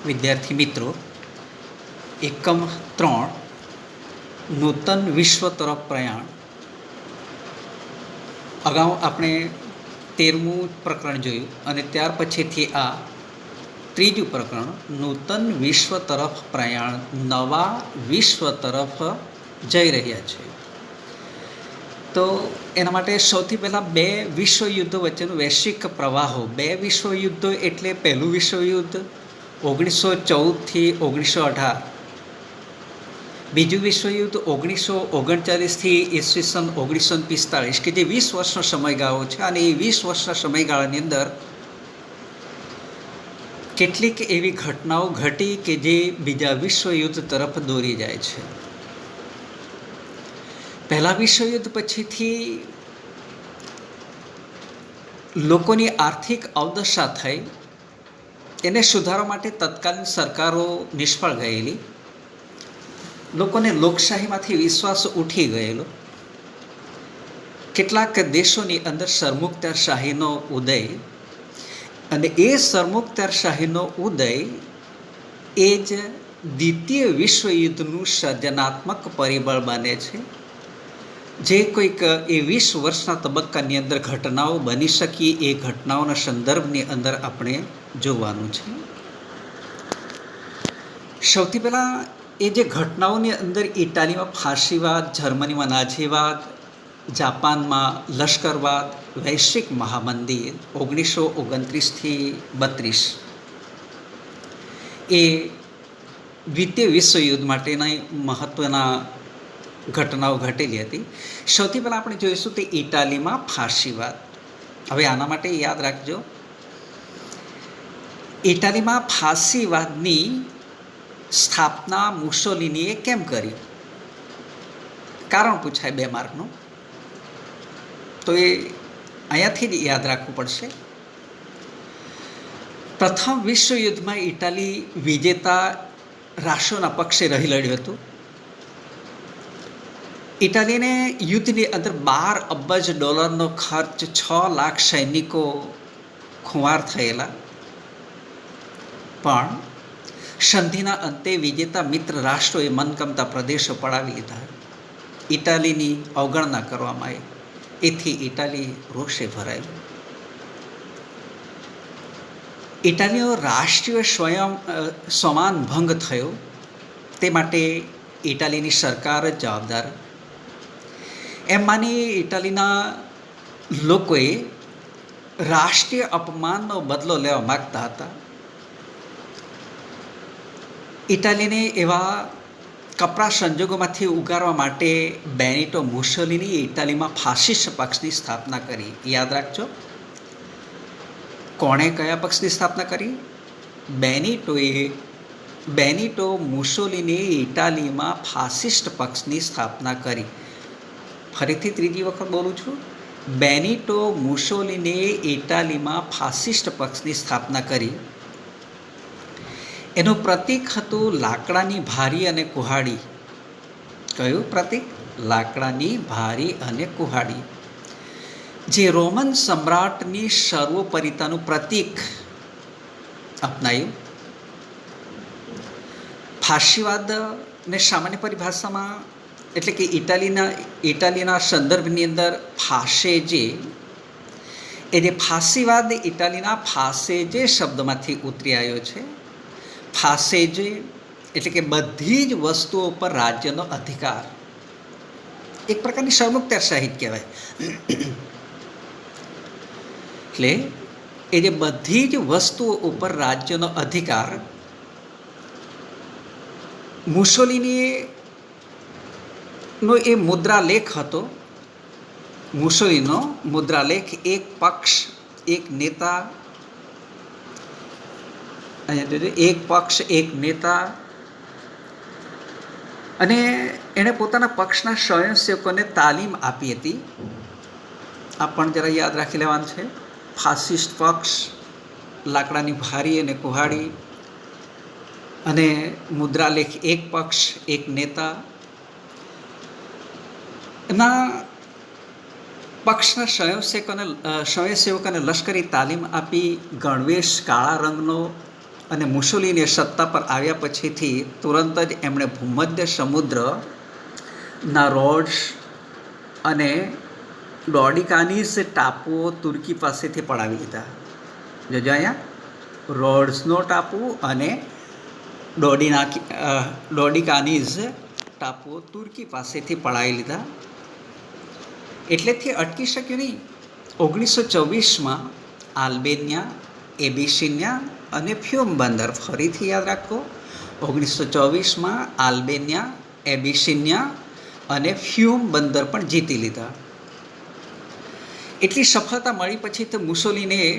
વિદ્યાર્થી મિત્રો, એકમ 3 નૂતન વિશ્વ તરફ પ્રયાણ. અગાઉ આપણે 13મું પ્રકરણ જોયું અને ત્યાર પછીથી આ ત્રીજું પ્રકરણ નૂતન વિશ્વ તરફ પ્રયાણ, નવા વિશ્વ તરફ જઈ રહ્યા છે. તો એના માટે સૌથી પહેલાં બે વિશ્વયુદ્ધો વચ્ચેનું વૈશ્વિક પ્રવાહો. બે વિશ્વયુદ્ધો એટલે પહેલું વિશ્વયુદ્ધ 1914થી 1918, બીજું વિશ્વયુદ્ધ 1939થી ઈસવીસન 1945, કે જે 20 વર્ષનો સમયગાળો છે. અને એ 20 વર્ષના સમયગાળાની અંદર કેટલીક એવી ઘટનાઓ ઘટી કે જે બીજા વિશ્વયુદ્ધ તરફ દોરી જાય છે. પહેલા વિશ્વયુદ્ધ પછીથી લોકોની આર્થિક અવદશા થઈ. એને સુધારવા માટે તત્કાલીન સરકારો નિષ્ફળ ગયેલી. લોકોને લોકશાહીમાંથી વિશ્વાસ ઉઠી ગયેલો. કેટલાક દેશોની અંદર સરમુખત્યારશાહીનો ઉદય, અને એ સરમુખત્યારશાહીનો ઉદય એ જ દ્વિતીય વિશ્વયુદ્ધનું સર્જનાત્મક પરિબળ બને છે. જે કોઈક એ 20 વર્ષના તબક્કાની અંદર ઘટનાઓ બની શકી, એ ઘટનાઓના સંદર્ભની અંદર આપણે જોવાનું છે. સૌથી પહેલાં એ જે ઘટનાઓની અંદર ઇટાલીમાં ફાંસીવાદ, જર્મનીમાં નાઝીવાદ, જાપાનમાં લશ્કરવાદ, વૈશ્વિક મહામંદી 1929થી 32, એ દ્વિતીય વિશ્વયુદ્ધ માટેના મહત્ત્વના ઘટનાઓ ઘટેલી હતી. સૌથી પહેલાં આપણે જોઈશું તે ઇટાલીમાં ફાંસીવાદ. હવે આના માટે યાદ રાખજો, ઇટાલીમાં ફાંસીવાદની સ્થાપના મુસોલિનીએ કેમ કરી? કારણ પૂછાય 2 માર્કનું, તો એ અહીંયાથી જ યાદ રાખવું પડશે. પ્રથમ વિશ્વયુદ્ધમાં ઇટાલી વિજેતા રાષ્ટ્રોના પક્ષે રહી લડ્યું હતું. ઇટાલીને યુદ્ધની અંદર $12 અબજ ખર્ચ, 6 લાખ સૈનિકો ખુવાર થયેલા. પણ સંધિના અંતે વિજેતા મિત્ર રાષ્ટ્રોએ મનગમતા પ્રદેશો પડાવી લીધા. ઇટાલીની અવગણના કરવામાં આવી. એથી ઇટાલી રોષે ભરાયેલું. ઇટાલીનો રાષ્ટ્રીય સ્વમાન ભંગ થયો. તે માટે ઇટાલીની સરકાર જ જવાબદાર એમ માની ઇટાલીના લોકોએ રાષ્ટ્રીય અપમાનનો બદલો લેવા માગતા હતા. ઇટાલીને એવા કપરા સંજોગોમાંથી ઉગારવા માટે બેનિટો મુસોલિનીએ ઇટાલીમાં ફાસિસ્ટ પક્ષની સ્થાપના કરી. યાદ રાખજો, કોણે કયા પક્ષની સ્થાપના કરી? બેનિટો મુસોલિનીએ ઇટાલીમાં ફાસિસ્ટ પક્ષની સ્થાપના કરી. ફરીથી ત્રીજી વખત બોલું છું, બેનિટો મુસોલિનીએ ઇટાલીમાં ફાસિસ્ટ પક્ષની સ્થાપના કરી. એનું પ્રતીક હતું લાકડાની ભારી અને કુહાડી. કયું પ્રતીક? લાકડાની ભારી અને કુહાડી, જે રોમન સમ્રાટની સર્વોપરિતાનું પ્રતીક અપનાયું. ફાંસીવાદને સામાન્ય પરિભાષામાં, એટલે કે ઇટાલીના સંદર્ભની અંદર ફાસેજે, એ જે ફાંસીવાદ ઇટાલીના ફાસેજે શબ્દમાંથી ઉતરી આવ્યો છે. ફાસેજે એટલે કે બધી જ વસ્તુઓ પર રાજ્યનો અધિકાર. એક પ્રકારની સરમુખત્યારશાહી કહેવાય. એટલે એ જે બધી જ વસ્તુઓ ઉપર રાજ્યનો અધિકાર. મુસોલિનીનો એ મુદ્રાલેખ હતો. મુસોલિનીનો મુદ્રાલેખ એક પક્ષ, એક નેતા, એક પક્ષ, એક નેતા, અને એણે પોતાના પક્ષના સ્વયંસેવકોને તાલીમ આપી હતી. આ પણ જરા યાદ રાખી લેવાનું છે. ફાસિસ્ટ પક્ષ, લાકડાની ભારી અને કુહાડી, અને મુદ્રાલેખ એક પક્ષ, એક નેતા. એના પક્ષના સ્વયંસેવકોને લશ્કરી તાલીમ આપી. ગણવેશ કાળા રંગનો, અને મુસોલિની સત્તા પર આવ્યા પછીથી તુરંત જ એમણે ભૂમધ્ય સમુદ્રના રોડ્સ અને ડોડિકાનીઝ ટાપુઓ તુર્કી પાસેથી પડાવી લીધા. જોજો અહીંયા રોડ્સનો ટાપુ અને ડોડિકાનીઝ ટાપુઓ તુર્કી પાસેથી પડાવી લીધા. એટલેથી અટકી શક્યું નહીં. 1924માં આલ્બેનિયા, એબિસિનિયા અને ફ્યુમ બંદર, ફરીથી યાદ રાખો, 1924માં આલ્બેનિયા, એબિસિનિયા અને ફ્યુમ બંદર પણ જીતી લીધા. એટલી સફળતા મળી પછી તો મુસોલિનીએ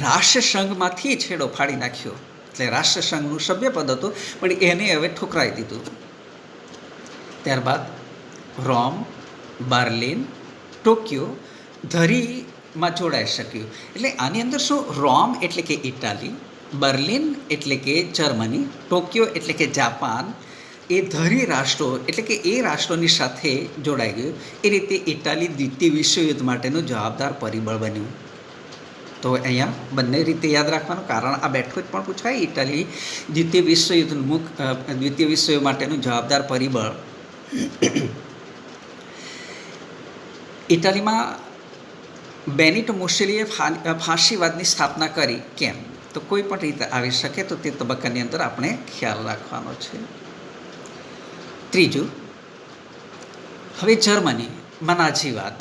રાષ્ટ્રસંઘમાંથી છેડો ફાડી નાખ્યો. એટલે રાષ્ટ્રસંઘનું સભ્યપદ હતું પણ એને હવે ઠુકરાવી દીધું. ત્યારબાદ રોમ, બર્લિન, ટોક્યો ધરીમાં જોડાઈ શક્યું. એટલે આની અંદર શું, રોમ એટલે કે ઇટાલી, બર્લિન એટલે કે જર્મની, ટોક્યો એટલે કે જાપાન, એ ધરી રાષ્ટ્રો એટલે કે એ રાષ્ટ્રોની સાથે જોડાઈ ગયું. એ રીતે ઇટાલી દ્વિતીય વિશ્વયુદ્ધ માટેનું જવાબદાર પરિબળ બન્યું. તો અહીંયા બંને રીતે યાદ રાખવાનું, કારણ આ બેઠું જ પણ પૂછાય. ઇટાલી દ્વિતીય વિશ્વયુદ્ધ માટેનું જવાબદાર પરિબળ. ઇટાલીમાં બેનિટો મુસોલિનીએ ફાંસીવાદની સ્થાપના કરી. કેમ? તો કોઈ પણ રીતે આવી શકે, તો તે તબક્કાની અંદર આપણે ખ્યાલ રાખવાનો છે. ત્રીજું, હવે જર્મનીમાં નાઝીવાદ.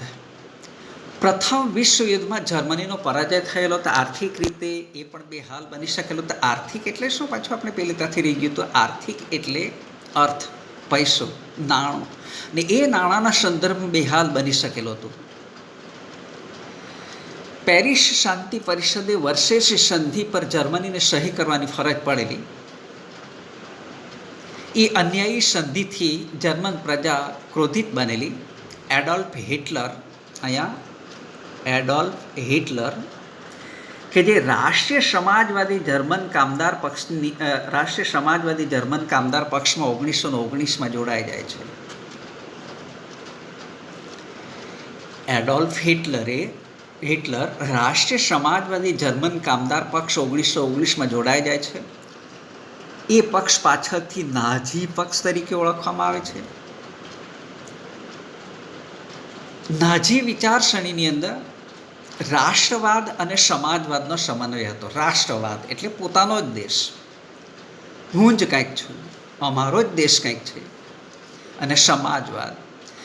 પ્રથમ વિશ્વયુદ્ધમાં જર્મનીનો પરાજય થયેલો, તો આર્થિક રીતે એ પણ બેહાલ બની શકેલો. તો આર્થિક એટલે શું, પાછું આપણે પહેલી ત્યાંથી રહી ગયું. તો આર્થિક એટલે અર્થ, પૈસો, નાણું, ને એ નાણાંના સંદર્ભમાં બેહાલ બની શકેલો હતું. પેરિસ શાંતિ પરિષદે વર્સેસ સંધિ પર જર્મનીને સહી કરવાની ફરજ પડેલી. એ અન્યાયી સંધિથી જર્મન પ્રજા ક્રોધિત બનેલી. એડોલ્ફ હિટલર, અહીંયા એડોલ્ફ હિટલર કે જે રાષ્ટ્રીય સમાજવાદી જર્મન કામદાર પક્ષમાં 1919માં જોડાઈ જાય છે. એડોલ્ફ હિટલર રાષ્ટ્રીય સમાજવાદી જર્મન કામદાર પક્ષ 1919માં જોડાઈ જાય છે. એ પક્ષ પાછળથી નાઝી પક્ષ તરીકે ઓળખવામાં આવે છે. નાઝી વિચારસરણીની અંદર રાષ્ટ્રવાદ અને સમાજવાદનો સમન્વય હતો. રાષ્ટ્રવાદ એટલે પોતાનો જ દેશ, હું જ કંઈક છું, અમારો જ દેશ કંઈક છે. અને સમાજવાદ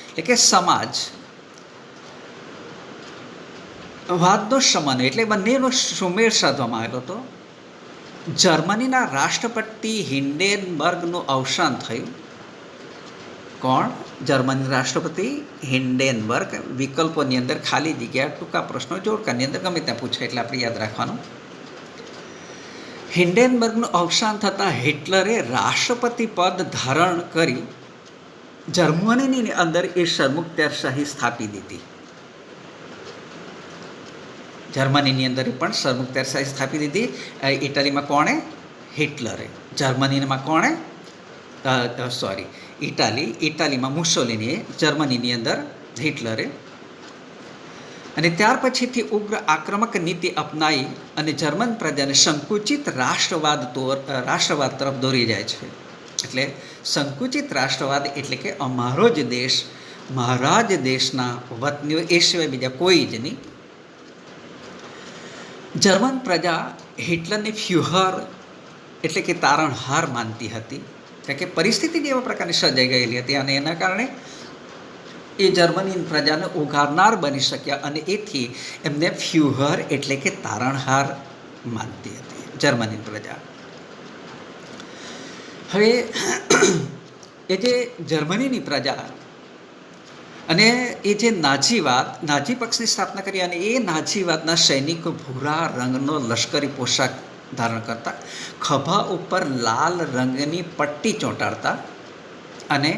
એટલે કે સમાજવાદનો સમન્વય એટલે બંનેનો સુમેળ સાધવામાં આવેલો હતો. જર્મનીના રાષ્ટ્રપતિ હિન્ડેનબર્ગનું અવસાન થયું. કોણ? જર્મની રાષ્ટ્રપતિ હિન્ડેનબર્ગ. વિકલ્પોની અંદર ખાલી જગ્યા, ટૂંકા પ્રશ્નો જોડકાની અંદર ગમે ત્યાં પૂછે એટલે આપણે યાદ રાખવાનું. હિન્ડેનબર્ગનું અવસાન થતાં હિટલરે રાષ્ટ્રપતિ પદ ધારણ કરી જર્મનીની અંદર એ સરમુખત્યારશાહી સ્થાપી દીધી. જર્મનીની અંદર પણ સરમુખત્યારશાહી સ્થાપી દીધી. ઇટાલીમાં કોણે? હિટલરે. જર્મનીમાં કોણે? ઇટાલીમાં મુસોલિનીએ, જર્મનીની અંદર હિટલરે. અને ત્યાર પછીથી ઉગ્ર આક્રમક નીતિ અપનાવી અને જર્મન પ્રજાને સંકુચિત રાષ્ટ્રવાદ તરફ દોરી જાય છે. એટલે સંકુચિત રાષ્ટ્રવાદ એટલે કે અમારો જ દેશ, મારા જ દેશના વતનીઓ, એ સિવાય બીજા કોઈ જ નહીં. જર્મન પ્રજા હિટલરને ફ્યુહર એટલે કે તારણહાર માનતી હતી, કારણ કે પરિસ્થિતિ જ એવા પ્રકારની સર્જાઈ ગયેલી હતી અને એના કારણે એ જર્મની પ્રજાને ઉઘાડનાર બની શક્યા અને એથી એમને ફ્યુહર એટલે કે તારણહાર માનતી હતી જર્મની પ્રજા. હવે એ જે જર્મનીની પ્રજા અને એ જે નાઝી પક્ષની સ્થાપના કરી અને એ નાઝીવાદના સૈનિકો ભૂરા રંગનો લશ્કરી પોશાક ધારણ કરતા, ખભા ઉપર લાલ રંગની પટ્ટી ચોંટાડતા અને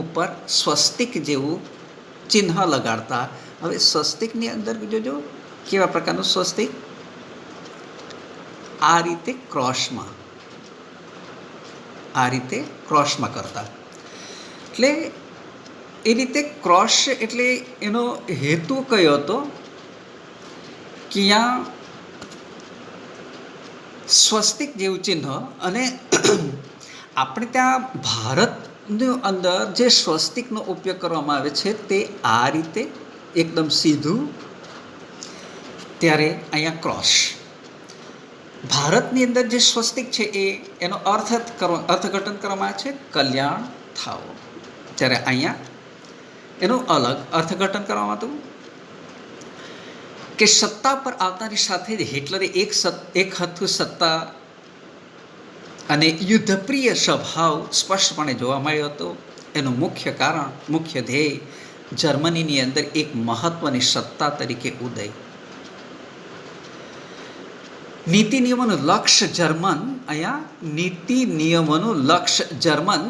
ઉપર સ્વસ્તિક જેવું ચિહ્ન લગાડતા. હવે સ્વસ્તિકની અંદર જોજો કેવા પ્રકારનું સ્વસ્તિક, આ રીતે ક્રોસમાં કરતા. એટલે એ રીતે ક્રોસ એટલે એનો હેતુ કયો હતો કે અહીંયા સ્વસ્તિક જેવું ચિહ્ન અને આપણે ત્યાં ભારતની અંદર જે સ્વસ્તિકનો ઉપયોગ કરવામાં આવે છે તે આ રીતે એકદમ સીધું, ત્યારે અહીંયા ક્રોસ. ભારતની અંદર જે સ્વસ્તિક છે એનો અર્થઘટન કરવામાં આવે છે કલ્યાણ થાઓ, ત્યારે અહીંયા એનું અલગ અર્થઘટન કરવામાં હતું કે સત્તા પર આવતાની સાથે જ હિટલરે એક હથુ સત્તા અને યુદ્ધપ્રિય સ્વભાવ સ્પષ્ટપણે જોવા મળ્યો હતો. એનું મુખ્ય કારણ, મુખ્ય ધ્યેય જર્મનીની અંદર એક મહત્વની સત્તા તરીકે ઉદય. નીતિ નિયમોનું લક્ષ્ય જર્મન, અહીંયા નીતિ નિયમોનું લક્ષ્ય જર્મન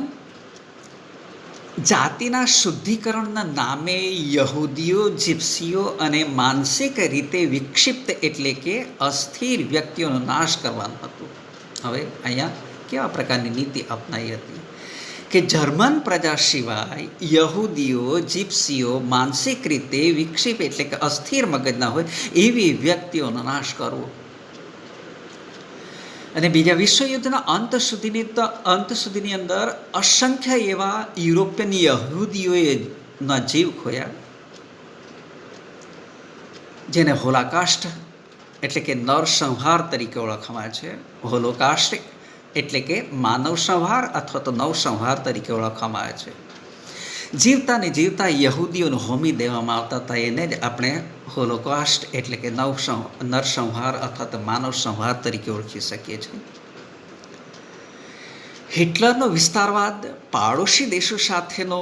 જાતિના શુદ્ધિકરણના નામે યહૂદીઓ, જીપ્સીઓ અને માનસિક રીતે વિક્ષિપ્ત એટલે કે અસ્થિર વ્યક્તિઓનો નાશ કરવાનું હતું. હવે અહીંયા કેવા પ્રકારની નીતિ અપનાવી હતી કે જર્મન પ્રજા સિવાય યહૂદીઓ, જીપ્સીઓ, માનસિક રીતે વિક્ષિપ્ત એટલે કે અસ્થિર મગજના હોય એવી વ્યક્તિઓનો નાશ કરવો. અને બીજા વિશ્વયુદ્ધના અંત સુધીની અંદર અસંખ્ય એવા યુરોપિયન યહૂદીઓએ જીવ ખોયા, જેને હોલોકાસ્ટ એટલે કે નરસંહાર તરીકે ઓળખવામાં છે. હોલોકાસ્ટ એટલે કે માનવ સંહાર અથવા તો નવસંહાર તરીકે ઓળખવામાં આવે છે. જીવતા ને જીવતા યહૂદીઓને હોમી દેવામાં આવતા હતા, એને જ આપણે હોલોકાસ્ટ એટલે કે નરસંહાર અથવા તો માનવ સંહાર તરીકે ઓળખી શકીએ છીએ. હિટલરનો વિસ્તારવાદ, પાડોશી દેશો સાથેનો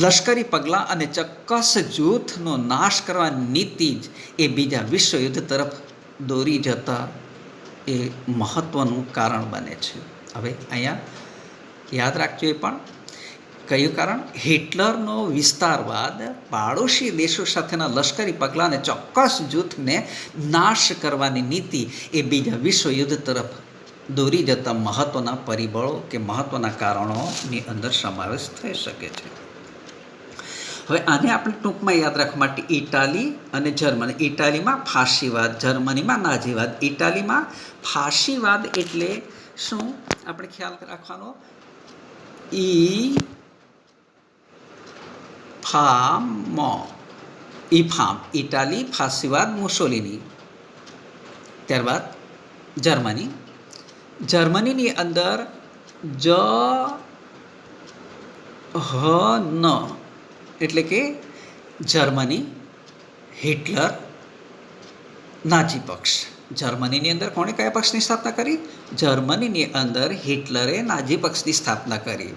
લશ્કરી પગલાં અને ચોક્કસ જૂથનો નાશ કરવાની નીતિ જ એ બીજા વિશ્વયુદ્ધ તરફ દોરી જતા એ મહત્વનું કારણ બને છે. હવે અહીંયા યાદ રાખજો એ પણ કયું કારણ? હિટલરનો વિસ્તારવાદ, પાડોશી દેશો સાથેના લશ્કરી પગલાં અને ચોક્કસ જૂથને નાશ કરવાની નીતિ એ બીજા વિશ્વયુદ્ધ તરફ દોરી જતા મહત્વના પરિબળો કે મહત્વના કારણોની અંદર સમાવેશ થઈ શકે છે. હવે આને આપણે ટૂંકમાં યાદ રાખવા માટે ઇટાલી અને જર્મની. ઇટાલીમાં ફાશીવાદ, જર્મનીમાં નાઝીવાદ. ઇટાલીમાં ફાશીવાદ એટલે શું આપણે ખ્યાલ રાખવાનો? ઈફામ ઇટાલી, ફાશીવાદ મુસોલિની. ત્યારબાદ જર્મની. જર્મનીની અંદર ન એટલે કે જર્મની, હિટલર, નાઝી પક્ષ. જર્મનીની અંદર કોણે કયા પક્ષની સ્થાપના કરી? જર્મનીની અંદર હિટલરે નાઝી પક્ષની સ્થાપના કરી.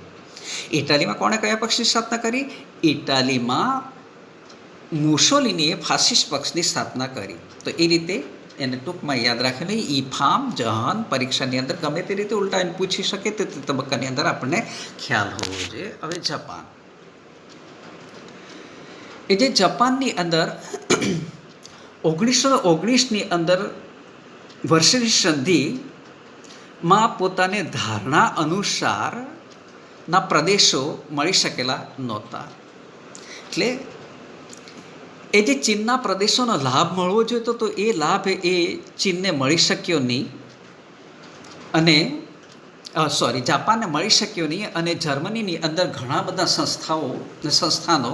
ઇટાલીમાં કોણે કયા પક્ષની સ્થાપના કરી? ઇટાલીમાં મુસોલિનીએ ફાસિસ્ટ પક્ષની સ્થાપના કરી. તો એ રીતે એને ટૂંકમાં યાદ રાખીને ઈફામ જહન પરીક્ષાની અંદર ગમે તે રીતે ઉલટાઈને પૂછી શકે તે તબક્કાની અંદર આપણને ખ્યાલ હોવો જોઈએ. હવે જાપાન. એ જે જાપાનની અંદર 1919ની અંદર વર્ષની સંધિમાં પોતાને ધારણા અનુસારના પ્રદેશો મળી શકેલા નહોતા. એટલે એ જે ચીનના પ્રદેશોનો લાભ મળવો જોઈતો તો એ લાભ એ ચીનને મળી શક્યો નહીં, અને જાપાનને મળી શક્યો નહીં. અને જર્મનીની અંદર ઘણા બધા સંસ્થાનો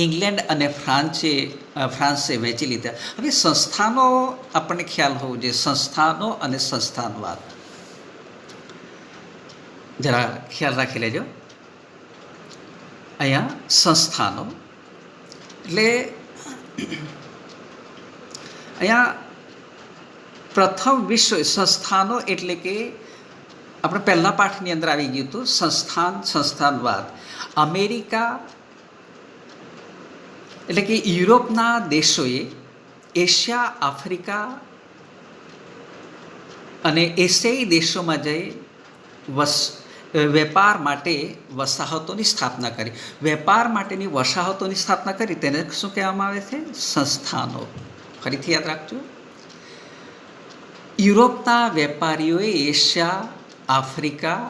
ઇંગ્લેન્ડ અને ફ્રાન્સે વહેંચી લીધા. હવે સંસ્થાનો આપણને ખ્યાલ હોવો જોઈએ, સંસ્થાનો અને સંસ્થાનવાદ જરા ખ્યાલ રાખી લેજો. અહીંયા સંસ્થાનો એટલે અહીંયા પ્રથમ વિશ્વ સંસ્થાનો એટલે કે આપણે પહેલા પાઠની અંદર આવી ગયું હતું સંસ્થાનવાદ. અમેરિકા એટલે કે યુરોપના દેશોએ એશિયા, આફ્રિકા અને એશિયાઈ દેશોમાં જઈ વેપાર માટે વસાહતોની સ્થાપના કરી. વેપાર માટેની વસાહતોની સ્થાપના કરી તેને શું કહેવામાં આવે છે? સંસ્થાનો. ફરીથી યાદ રાખજો. યુરોપના વેપારીઓએ એશિયા, આફ્રિકા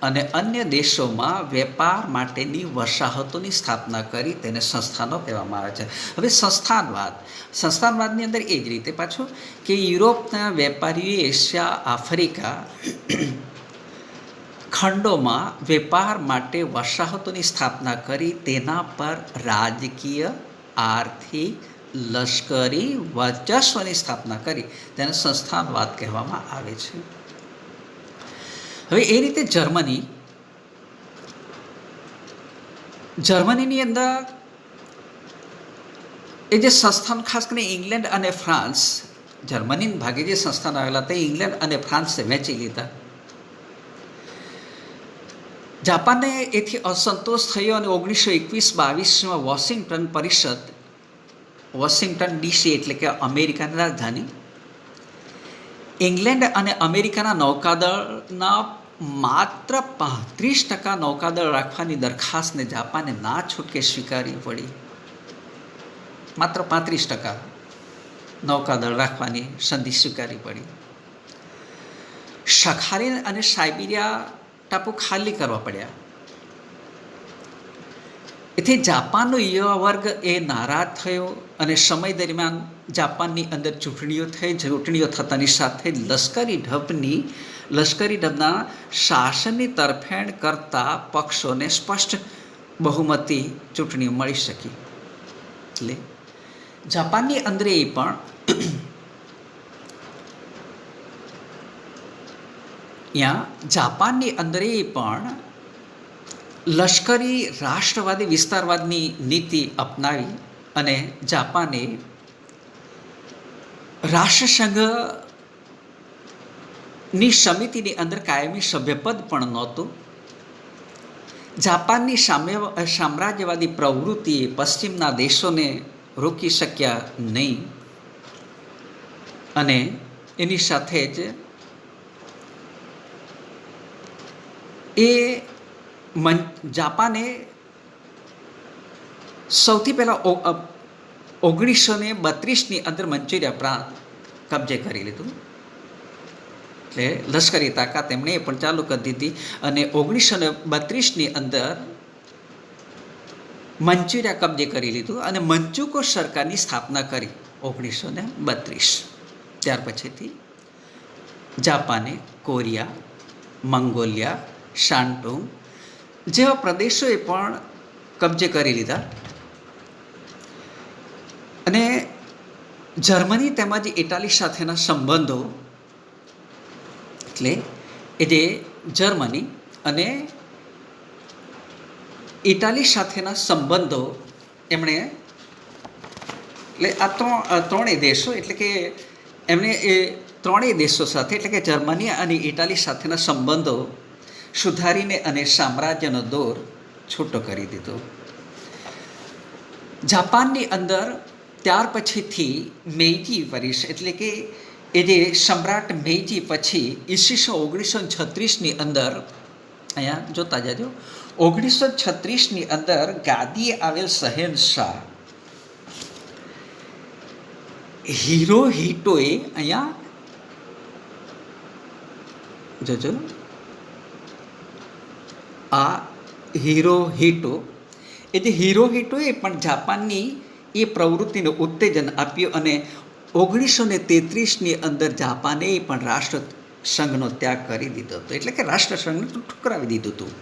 અને અન્ય દેશોમાં વેપાર માટેની વસાહતોની સ્થાપના કરી તેને સંસ્થાનો કહેવામાં આવે છે. હવે સંસ્થાનવાદની અંદર એ જ રીતે પાછું કે યુરોપના વેપારીઓએ એશિયા, આફ્રિકા ખંડોમાં વેપાર માટે વસાહતોની સ્થાપના કરી તેના પર રાજકીય, આર્થિક, લશ્કરી વર્ચસ્વની સ્થાપના કરી તેને સંસ્થાનવાદ કહેવામાં આવે છે. હવે એ રીતે જર્મનીની અંદર એ જે સંસ્થાન ખાસ કરીને ઇંગ્લેન્ડ અને ફ્રાન્સ, જર્મનીના ભાગે જે સંસ્થાન આવેલા તે ઇંગ્લેન્ડ અને ફ્રાન્સે વહેંચી લીધા. જાપાનને એથી અસંતોષ થયો અને 1921-22માં વોશિંગ્ટન ડીસી એટલે કે અમેરિકાની રાજધાની, ઇંગ્લેન્ડ અને અમેરિકાના નૌકાદળના માત્ર 35% નૌકાદળ રાખવાની દરખાસ્તને જાપાને ના છૂટકે સ્વીકારવી પડી. માત્ર 35% નૌકાદળ રાખવાની સંધિ સ્વીકારવી પડી. સખાલિન અને સાઇબિરિયા ટાપુ ખાલી કરવા પડ્યા. એથી જાપાનનો યુવા વર્ગ એ નારાજ થયો અને સમય દરમિયાન જાપાનની અંદર ચૂંટણીઓ થઈ. ચૂંટણીઓ થતાની સાથે લશ્કરી ઢબના શાસનની તરફેણ કરતા પક્ષોને સ્પષ્ટ બહુમતી ચૂંટણીઓ મળી શકી. એટલે જાપાનની અંદર એ પણ જાપાનની અંદર એ પણ લશ્કરી રાષ્ટ્રવાદી વિસ્તારવાદની નીતિ અપનાવી અને જાપાને રાષ્ટ્રસંઘની સમિતિની અંદર કાયમી સભ્યપદ પણ નહોતું. જાપાનની સામ્રાજ્યવાદી પ્રવૃત્તિએ પશ્ચિમના દેશોને રોકી શક્યા નહીં અને એની સાથે જ જાપાને સૌથી પહેલાં 1932ની અંદર મંચુરિયા પ્રાંત કબજે કરી લીધું. એટલે લશ્કરી તાકાત એમણે પણ ચાલુ કરી દીધી અને 1932ની અંદર મંચુરિયા કબજે કરી લીધું અને મંચુકો સરકારની સ્થાપના કરી 1932. ત્યાર પછીથી જાપાને કોરિયા, મંગોલિયા, શાન્ટોંગ જેવા પ્રદેશોએ પણ કબજે કરી લીધા અને જર્મની તેમજ ઇટાલી સાથેના સંબંધો, એટલે એ જે જર્મની અને ઇટાલી સાથેના સંબંધો એમણે, એટલે આ ત્રણેય દેશો, એટલે કે એમણે એ ત્રણેય દેશો સાથે, એટલે કે જર્મની અને ઇટાલી સાથેના સંબંધો સુધારીને અને સામ્રાજ્યનો દોર છૂટો કરી દીધો. જાપાનની અંદર ત્યાર પછીથી મેઈજી પરિષદ, એટલે કે એ જે સમ્રાટ મેઈજી પછી ઈસવીસન 1936ની અંદર, અહીંયા જોતા જજો, 1936ની અંદર ગાદીએ આવેલ શહેનશાહ હિરોહિટોએ, અહીંયા જોજો, આ હિરોહિટો, એ જે હિરોહિટોએ પણ જાપાનની એ પ્રવૃત્તિને ઉત્તેજન આપ્યું અને 1933ની અંદર જાપાને પણ રાષ્ટ્રસંઘનો ત્યાગ કરી દીધો હતો, એટલે કે રાષ્ટ્રસંઘને ઠુકરાવી દીધું હતું.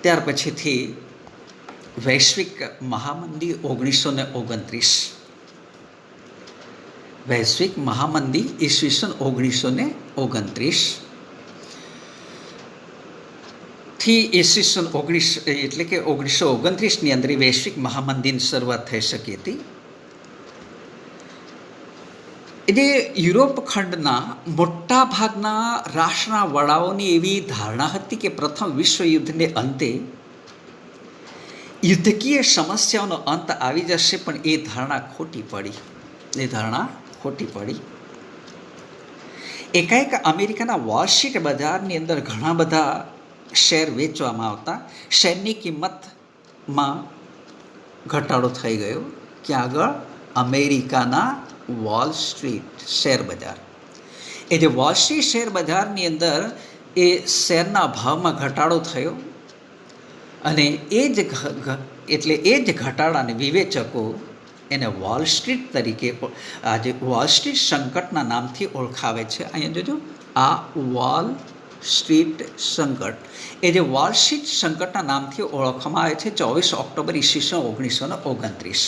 ત્યાર પછીથી વૈશ્વિક મહામંદી 1929, વૈશ્વિક મહામંદી ઈસવીસન 1929 થી ઈસવીસન 1929ની અંદર વૈશ્વિક મહામંદીની શરૂઆત થઈ શકી હતી. એટલે યુરોપ ખંડના મોટા ભાગના રાષ્ટ્રના વડાઓની એવી ધારણા હતી કે પ્રથમ વિશ્વયુદ્ધને અંતે યુદ્ધકીય સમસ્યાઓનો અંત આવી જશે, પણ એ ધારણા ખોટી પડી. એકાએક અમેરિકાના વોલ સ્ટ્રીટ બજારની અંદર ઘણા બધા શેર વેચવામાં આવતા, શેરની કિંમતમાં ઘટાડો થઈ ગયો. ક્યાં આગળ? અમેરિકાના વોલ સ્ટ્રીટ શેર બજાર. એ જે વોલ સ્ટ્રીટ શેર બજારની અંદર એ શેરના ભાવમાં ઘટાડો થયો અને એ જ ઘટાડાને વિવેચકો એને વોલ સ્ટ્રીટ તરીકે આજે વોલ સ્ટ્રીટ સંકટના નામથી ઓળખાવે છે. અહીંયા જોજો, આ વોલ સ્ટ્રીટ સંકટ, એ જે વોલ સ્ટ્રીટ સંકટના નામથી ઓળખવામાં આવે છે 24 ઓક્ટોબર ઈસવીસન 1929.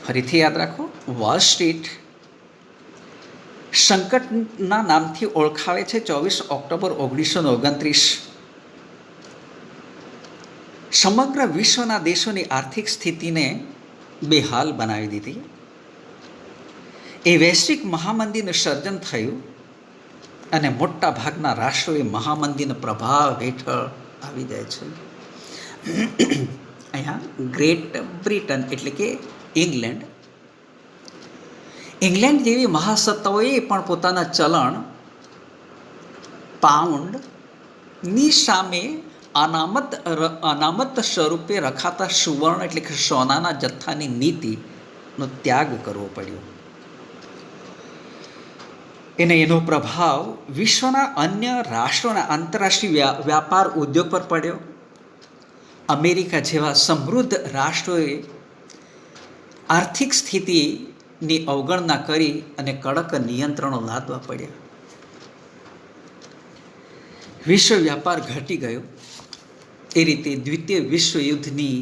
ફરીથી યાદ રાખો, વોલ સ્ટ્રીટ સંકટના નામથી ઓળખાવે છે 24 ઓક્ટોબર 1929. સમગ્ર વિશ્વના દેશોની આર્થિક સ્થિતિને બેહાલ બનાવી દીધી. એ વૈશ્વિક મહામંદીનું સર્જન થયું અને મોટા ભાગના રાષ્ટ્રોએ મહામંદીના પ્રભાવ હેઠળ આવી જાય છે. અહીંયા ગ્રેટ બ્રિટન એટલે કે ઇંગ્લેન્ડ જેવી મહાસત્તાઓએ પણ પોતાના ચલણ પાઉન્ડની સામે અનામત સ્વરૂપે રખાતા સુવર્ણ એટલે કે સોનાના જથ્થાની નીતિનો ત્યાગ કરવો પડ્યો. એનો પ્રભાવ વિશ્વના અન્ય રાષ્ટ્રોના આંતરરાષ્ટ્રીય વ્યાપાર ઉદ્યોગ પર પડ્યો. અમેરિકા જેવા સમૃદ્ધ રાષ્ટ્રોએ આર્થિક સ્થિતિની અવગણના કરી અને કડક નિયંત્રણો લાદવા પડ્યા. વિશ્વ વ્યાપાર ઘટી ગયો. એ રીતે દ્વિતીય વિશ્વયુદ્ધની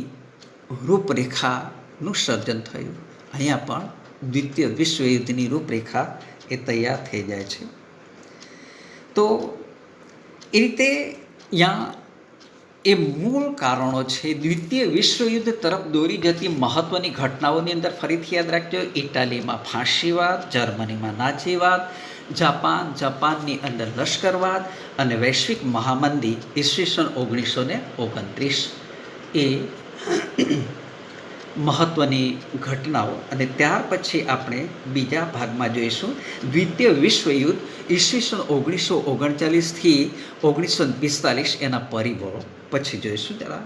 રૂપરેખાનું સર્જન થયું. અહીંયા પણ દ્વિતીય વિશ્વયુદ્ધની રૂપરેખા એ તૈયાર થઈ જાય છે. તો એ રીતે અહીંયા એ મૂળ કારણો છે. દ્વિતીય વિશ્વયુદ્ધ તરફ દોરી જતી મહત્ત્વની ઘટનાઓની અંદર ફરીથી યાદ રાખજો, ઇટાલીમાં ફાંસીવાદ, જર્મનીમાં નાઝીવાદ, જાપાનની અંદર લશ્કરવાદ અને વૈશ્વિક મહામંદી ઈસવીસન 1929 એ મહત્ત્વની ઘટનાઓ. અને ત્યાર પછી આપણે બીજા ભાગમાં જોઈશું દ્વિતીય વિશ્વયુદ્ધ ઈસવીસન 1939થી 1945 એના પરિબળો પછી જોઈશું. જરા